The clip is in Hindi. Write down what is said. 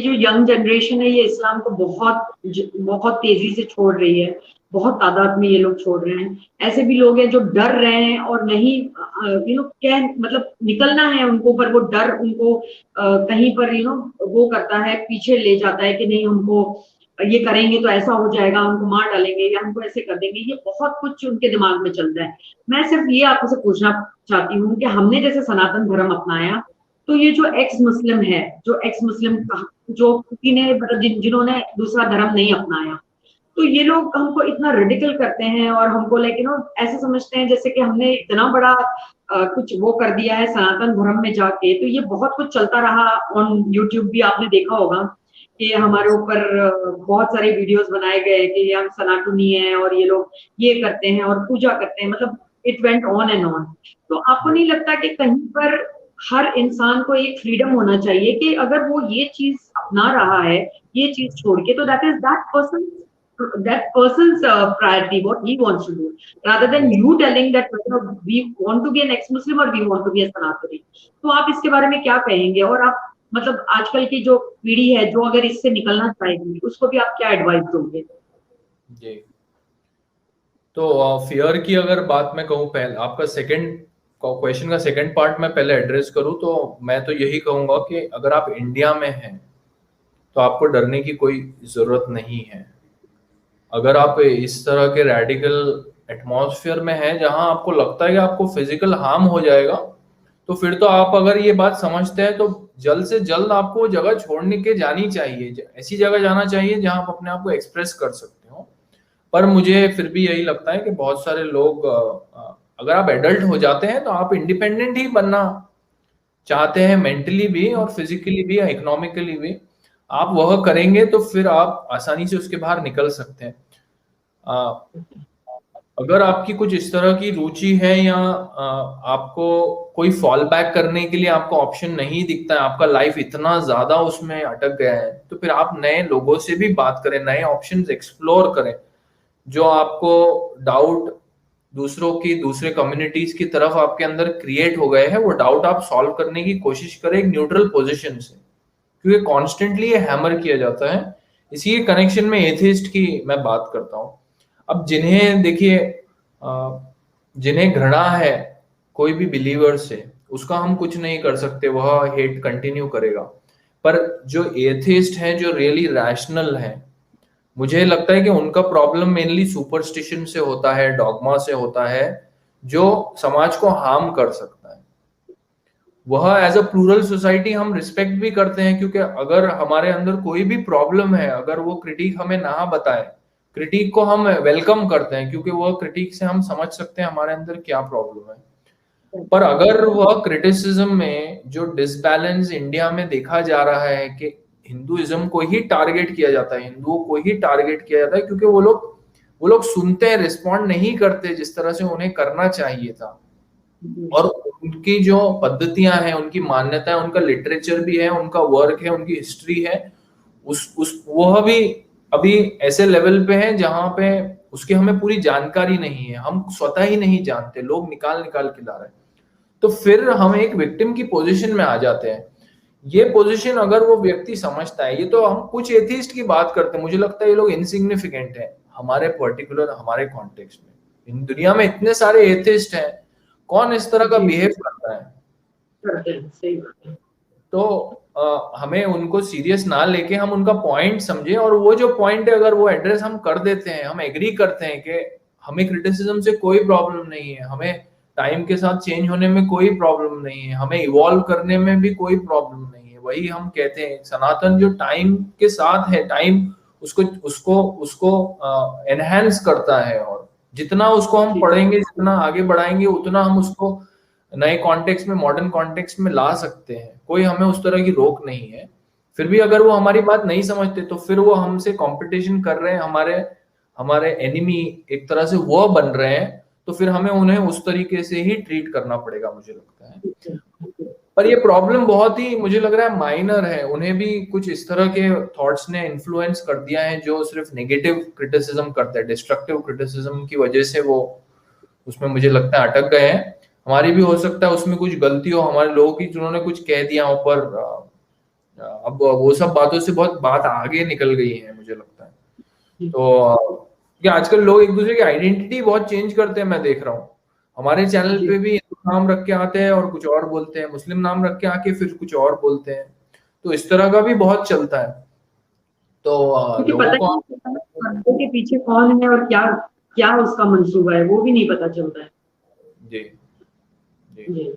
जो यंग जनरेशन है ये इस्लाम को बहुत तेजी से छोड़ रही है, बहुत तादाद में ये लोग छोड़ रहे हैं। ऐसे भी लोग हैं जो डर रहे हैं और नहीं क्या मतलब निकलना है उनको, पर वो डर उनको कहीं पर वो करता है, पीछे ले जाता है कि नहीं उनको ये करेंगे तो ऐसा हो जाएगा, उनको मार डालेंगे या हमको ऐसे कर देंगे, ये बहुत कुछ उनके दिमाग में चलता है। मैं सिर्फ ये आपसे पूछना चाहती हूँ कि हमने जैसे सनातन धर्म अपनाया, तो ये जो एक्स मुस्लिम है, जो एक्स मुस्लिम जो किसी ने मतलब जिन्होंने दूसरा धर्म नहीं अपनाया, तो ये लोग हमको इतना रिडिकल करते हैं और हमको ऐसे समझते हैं जैसे कि हमने इतना बड़ा कुछ वो कर दिया है सनातन धर्म में जाके। तो ये बहुत कुछ चलता रहा ऑन यूट्यूब भी, आपने देखा होगा कि हमारे ऊपर बहुत सारे वीडियोस बनाए गए कि ये हम सनातनी हैं और ये लोग ये करते हैं और पूजा करते हैं, मतलब it went on and on. तो आपको नहीं लगता कि कहीं पर हर इंसान को एक फ्रीडम होना चाहिए कि अगर वो ये चीज अपना रहा है, ये चीज छोड़ के, तो that person's priority, what he wants to do, rather than you telling that whether we want to be an ex-Muslim or we want to be a Sanatani। तो आप इसके बारे में क्या कहेंगे? और आप मतलब आजकल की जो पीढ़ी है जो अगर इससे निकलना चाहेगी उसको भी आप क्या एडवाइस दोगे? जी, तो फियर की अगर बात मैं कहूँ, पहले आपका सेकंड क्वेश्चन का सेकंड पार्ट मैं पहले एड्रेस करूँ, तो मैं तो यही कहूंगा कि अगर आप इंडिया में हैं तो आपको डरने की कोई जरूरत नहीं है। अगर आप इस तरह के रेडिकल एटमॉस्फेयर में हैं जहां आपको लगता है कि आपको फिजिकल हार्म हो जाएगा, तो फिर तो आप अगर ये बात समझते हैं तो जल्द से जल्द आपको वो जगह छोड़ने के जानी चाहिए, ऐसी जगह जाना चाहिए जहां आप अपने आप को एक्सप्रेस कर सकते हो। पर मुझे फिर भी यही लगता है कि बहुत सारे लोग, अगर आप एडल्ट हो जाते हैं तो आप इंडिपेंडेंट ही बनना चाहते हैं, मेंटली भी और फिजिकली भी, इकोनॉमिकली भी आप वह करेंगे तो फिर आप आसानी से उसके बाहर निकल सकते हैं। अगर आपकी कुछ इस तरह की रुचि है या आपको कोई फॉल बैक करने के लिए आपको ऑप्शन नहीं दिखता है, आपका लाइफ इतना ज्यादा उसमें अटक गया है, तो फिर आप नए लोगों से भी बात करें, नए ऑप्शंस एक्सप्लोर करें। जो आपको डाउट दूसरे कम्युनिटीज की तरफ आपके अंदर क्रिएट हो गए हैं, वो डाउट आप सॉल्व करने की कोशिश करें एक न्यूट्रल पोजीशन से, क्योंकि कॉन्स्टेंटली ये हैमर किया जाता है। इसी कनेक्शन में एथिस्ट की मैं बात करता हूँ। अब जिन्हें देखिए, जिन्हें घृणा है कोई भी बिलीवर से, उसका हम कुछ नहीं कर सकते, वह हेट कंटिन्यू करेगा। पर जो एथिस्ट हैं, जो रियली रैशनल हैं, मुझे लगता है कि उनका प्रॉब्लम मेनली सुपरस्टिशन से होता है, डॉगमा से होता है, जो समाज को हार्म कर सकता है। वह एज अ प्लूरल सोसाइटी हम रिस्पेक्ट भी करते हैं, क्योंकि अगर हमारे अंदर कोई भी प्रॉब्लम है, अगर वो क्रिटिक हमें ना बताए, क्रिटिक को हम वेलकम करते हैं, क्योंकि वह क्रिटिक से हम समझ सकते हैं हमारे अंदर क्या प्रॉब्लम है। पर अगर वह क्रिटिसिज्म में जो डिसबैलेंस इंडिया में देखा जा रहा है कि हिंदुइज्म को ही टारगेट किया जाता है, हिंदुओं को ही टारगेट किया जाता है, क्योंकि वो लोग सुनते हैं, रिस्पॉन्ड नहीं करते जिस तरह से उन्हें करना चाहिए था। और उनकी जो पद्धतियां हैं, उनकी मान्यता है, उनका लिटरेचर भी है, उनका वर्क है, उनकी हिस्ट्री है, वह भी अभी ऐसे लेवल पे है जहां पे उसकी हमें पूरी जानकारी नहीं है, हम स्वतः ही नहीं जानते, लोग निकाल निकाल के ला रहे हैं। तो फिर हम एक विक्टिम की पोजीशन में आ जाते हैं। ये पोजीशन अगर वो व्यक्ति समझता है, ये तो हम कुछ एथिस्ट की बात करते हैं, मुझे लगता है ये लोग इनसिग्निफिकेंट है हमारे कॉन्टेक्स्ट में। इन दुनिया में इतने सारे एथिस्ट हैं, कौन इस तरह का बिहेव करता है? तो हमें उनको सीरियस ना लेके हम उनका पॉइंट समझे, और वो जो पॉइंट है अगर वो एड्रेस हम कर देते हैं, हम एग्री करते हैं कि हमें क्रिटिसिज्म से कोई प्रॉब्लम नहीं है, हमें टाइम के साथ चेंज होने में कोई प्रॉब्लम नहीं है, हमें इवॉल्व करने में भी कोई प्रॉब्लम नहीं है। वही हम कहते हैं सनातन जो टाइम के साथ है, टाइम उसको उसको उसको एनहेंस करता है, और जितना उसको हम पढ़ेंगे, जितना आगे बढ़ाएंगे, उतना हम उसको नए कॉन्टेक्स्ट में, मॉडर्न कॉन्टेक्स्ट में ला सकते हैं। कोई हमें उस तरह की रोक नहीं है। फिर भी अगर वो हमारी बात नहीं समझते तो फिर वो हमसे कंपटीशन कर रहे हैं, हमारे एनिमी एक तरह से वो बन रहे हैं, तो फिर हमें उन्हें उस तरीके से ही ट्रीट करना पड़ेगा, मुझे लगता है। पर ये प्रॉब्लम बहुत ही, मुझे लग रहा है, माइनर है। उन्हें भी कुछ इस तरह के थॉट्स ने इन्फ्लुएंस कर दिया है जो सिर्फ नेगेटिव क्रिटिसिज्म करते हैं, डिस्ट्रक्टिव क्रिटिसिज्म की वजह से वो उसमें मुझे लगता है अटक गए हैं। हमारी भी हो सकता है उसमें कुछ गलती हो, हमारे लोगों की, जिन्होंने कुछ कह दिया ऊपर अब वो सब बातों से बहुत बात आगे निकल गई है मुझे लगता है। तो कि आजकल लोग एक दूसरे की आइडेंटिटी बहुत चेंज करते हैं, मैं देख रहा हूँ। हमारे चैनल पे भी हिंदू नाम रख के आते हैं और कुछ और बोलते हैं, मुस्लिम नाम रख के आके फिर कुछ और बोलते हैं। तो इस तरह का भी बहुत चलता है। तो क्योंकि लोगों पता को नहीं चलता ना पर्दे के पीछे कौन है और क्या क्या उसका मंसूबा है, वो भी नहीं पता चलता है। जी जी। जी।